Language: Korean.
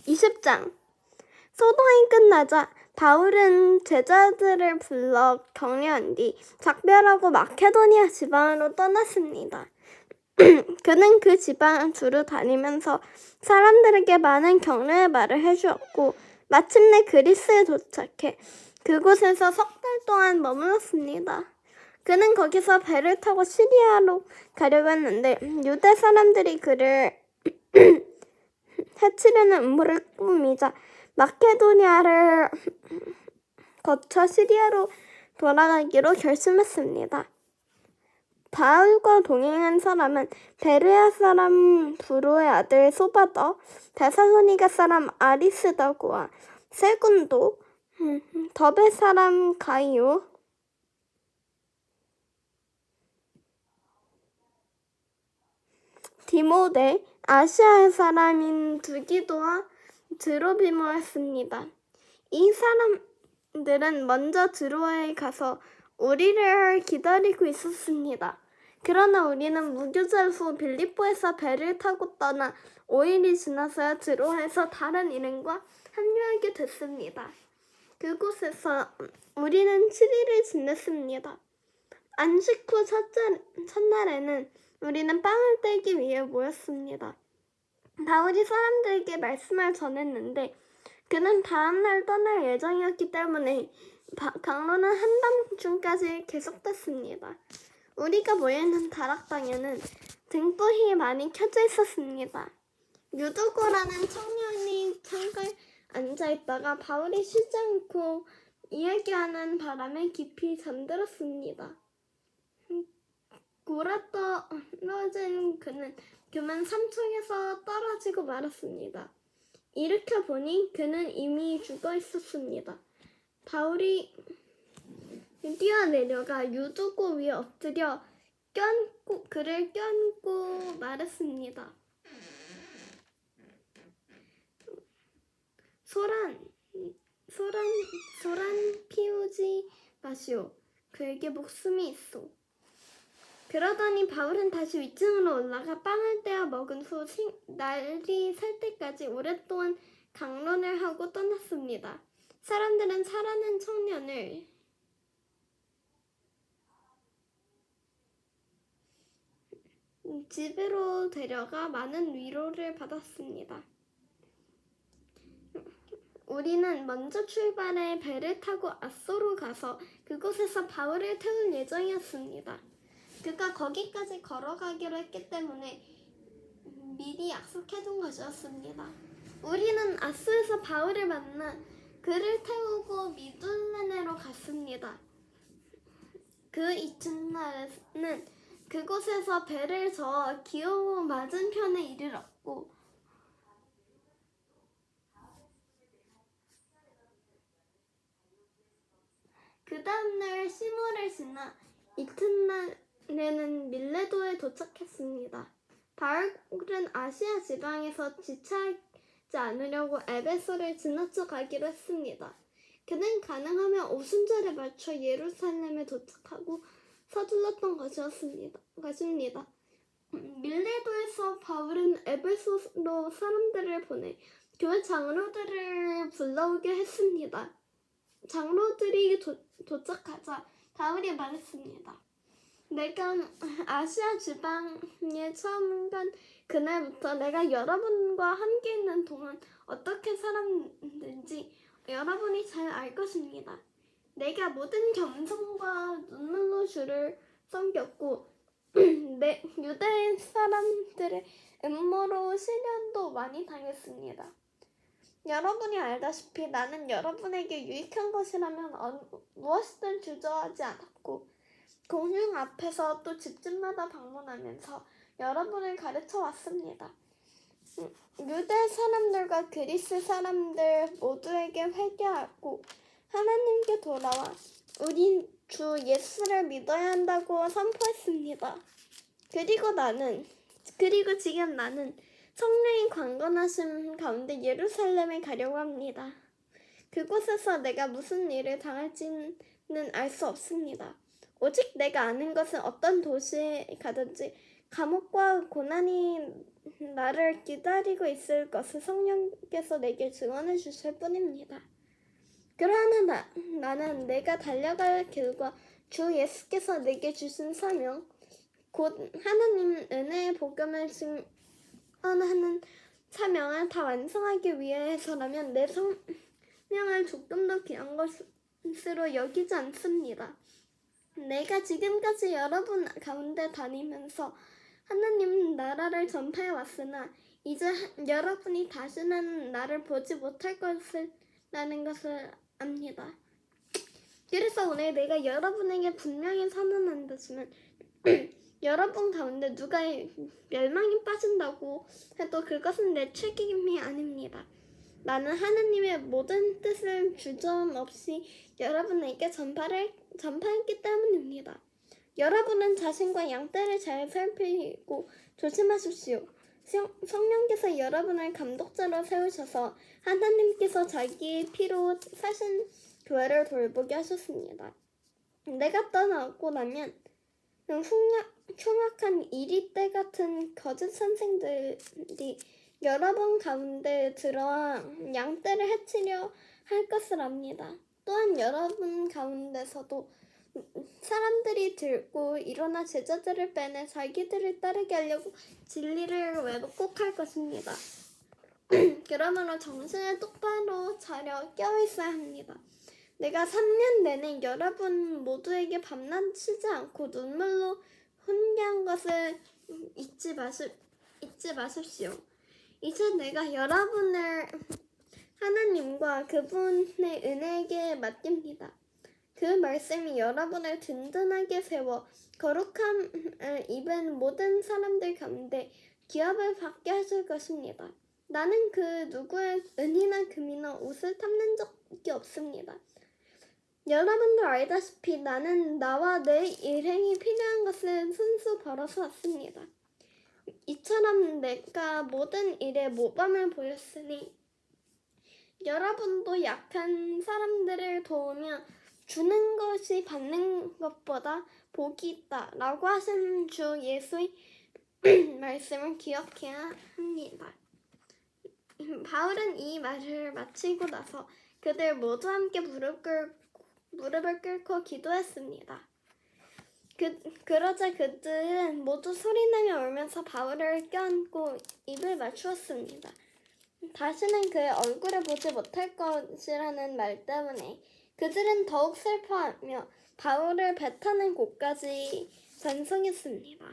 20장. 소동이 끝나자 바울은 제자들을 불러 격려한 뒤 작별하고 마케도니아 지방으로 떠났습니다. 그는 그 지방을 두루 다니면서 사람들에게 많은 격려의 말을 해주었고 마침내 그리스에 도착해 그곳에서 석 달 동안 머물렀습니다. 그는 거기서 배를 타고 시리아로 가려고 했는데 유대 사람들이 그를 해치려는 음모를 꾸미자 마케도니아를 거쳐 시리아로 돌아가기로 결심했습니다. 바울과 동행한 사람은 베르야 사람 브로의 아들 소바더, 데살로니가 사람 아리스다고와 세군도, 더베 사람 가이오, 디모데, 아시아의 사람인 두기도와 드로비모였습니다. 이 사람들은 먼저 드로아에 가서 우리를 기다리고 있었습니다. 그러나 우리는 무교절 후 빌립보에서 배를 타고 떠나 5일이 지나서야 드로아에서 다른 일행과 합류하게 됐습니다. 그곳에서 우리는 7일을 지냈습니다. 안식 후 첫날에는 우리는 빵을 떼기 위해 모였습니다. 바울이 사람들에게 말씀을 전했는데 그는 다음날 떠날 예정이었기 때문에 강론은 한밤중까지 계속됐습니다. 우리가 모여있는 다락방에는 등불이 많이 켜져 있었습니다. 유두고라는 청년이 창가에 앉아있다가 바울이 쉬지 않고 이야기하는 바람에 깊이 잠들었습니다. 곶아떨어진 그는 그만 삼층에서 떨어지고 말았습니다. 일으켜 보니 그는 이미 죽어 있었습니다. 바울이 뛰어내려가 유두고 위에 엎드려 그를 껴안고 말했습니다. 소란 피우지 마시오. 그에게 목숨이 있소. 그러더니 바울은 다시 위층으로 올라가 빵을 떼어 먹은 후 날이 살 때까지 오랫동안 강론을 하고 떠났습니다. 사람들은 살아난 청년을 집으로 데려가 많은 위로를 받았습니다. 우리는 먼저 출발해 배를 타고 아소로 가서 그곳에서 바울을 태울 예정이었습니다. 그가 거기까지 걸어가기로 했기 때문에 미리 약속해둔 것이었습니다. 우리는 아소에서 바울을 만나 그를 태우고 미둘레네로 갔습니다. 그 이튿날에는 그곳에서 배를 저어 기오 맞은편에 이르렀고 그 다음날 시모를 지나 이튿날에는 밀레도에 도착했습니다. 바울은 아시아 지방에서 지체하지 않으려고 에베소를 지나쳐 가기로 했습니다. 그는 가능하면 오순절에 맞춰 예루살렘에 도착하고 서둘렀던 것입니다. 밀레도에서 바울은 에베소로 사람들을 보내 교회 장로들을 불러오게 했습니다. 장로들이 도착하자 바울이 말했습니다. 내가 아시아 지방에 처음 간 그날부터 내가 여러분과 함께 있는 동안 어떻게 살았는지 여러분이 잘 알 것입니다. 내가 모든 겸손과 눈물로 주를 섬겼고 유대 사람들의 음모로 시련도 많이 당했습니다. 여러분이 알다시피 나는 여러분에게 유익한 것이라면 무엇이든 주저하지 않았고 공중 앞에서 또 집집마다 방문하면서 여러분을 가르쳐 왔습니다. 유대 사람들과 그리스 사람들 모두에게 회개하고 하나님께 돌아와 우리 주 예수를 믿어야 한다고 선포했습니다. 그리고 지금 나는 성령이 강건하심 가운데 예루살렘에 가려고 합니다. 그곳에서 내가 무슨 일을 당할지는 알 수 없습니다. 오직 내가 아는 것은 어떤 도시에 가든지 감옥과 고난이 나를 기다리고 있을 것을 성령께서 내게 증언해 주실 뿐입니다. 그러나 나는 내가 달려갈 길과 주 예수께서 내게 주신 사명, 곧 하나님 은혜의 복음을 증언하는 사명을 다 완성하기 위해서라면 내 생명을 조금 더 귀한 것으로 여기지 않습니다. 내가 지금까지 여러분 가운데 다니면서 하나님 나라를 전파해 왔으나 이제 여러분이 다시는 나를 보지 못할 것이라는 것을 압니다. 그래서 오늘 내가 여러분에게 분명히 선언한다지만 여러분 가운데 누가 멸망에 빠진다고 해도 그것은 내 책임이 아닙니다. 나는 하나님의 모든 뜻을 주저없이 여러분에게 전파했기 때문입니다. 여러분은 자신과 양떼를 잘 살피고 조심하십시오. 성령께서 여러분을 감독자로 세우셔서 하나님께서 자기의 피로 사신 교회를 돌보게 하셨습니다. 내가 떠나고 나면 흉악한 이리떼 같은 거짓 선생들이 여러분 가운데 들어와 양떼를 해치려 할 것을 압니다. 또한 여러분 가운데서도 사람들이 들고 일어나 제자들을 빼내 자기들을 따르게 하려고 진리를 왜곡할 것입니다. 그러므로 정신을 똑바로 차려 깨어있어야 합니다. 내가 3년 내내 여러분 모두에게 밤낮 쉬지 않고 눈물로 훈계한 것을 잊지 마십시오. 이제 내가 여러분을 하나님과 그분의 은혜에게 맡깁니다. 그 말씀이 여러분을 든든하게 세워 거룩함을 입은 모든 사람들 가운데 기업을 받게 하실 것입니다. 나는 그 누구의 은이나 금이나 옷을 탐낸 적이 없습니다. 여러분도 알다시피 나는 나와 내 일행이 필요한 것을 순수 벌어서 왔습니다. 이처럼 내가 모든 일에 모범을 보였으니 여러분도 약한 사람들을 도우며 주는 것이 받는 것보다 복이 있다 라고 하신 주 예수의 말씀을 기억해야 합니다. 바울은 이 말을 마치고 나서 그들 모두 함께 무릎을 꿇고 기도했습니다. 그러자 그들은 모두 소리내며 울면서 바울을 껴안고 입을 맞추었습니다. 다시는 그의 얼굴을 보지 못할 것이라는 말 때문에 그들은 더욱 슬퍼하며 바울을 배 타는 곳까지 전송했습니다.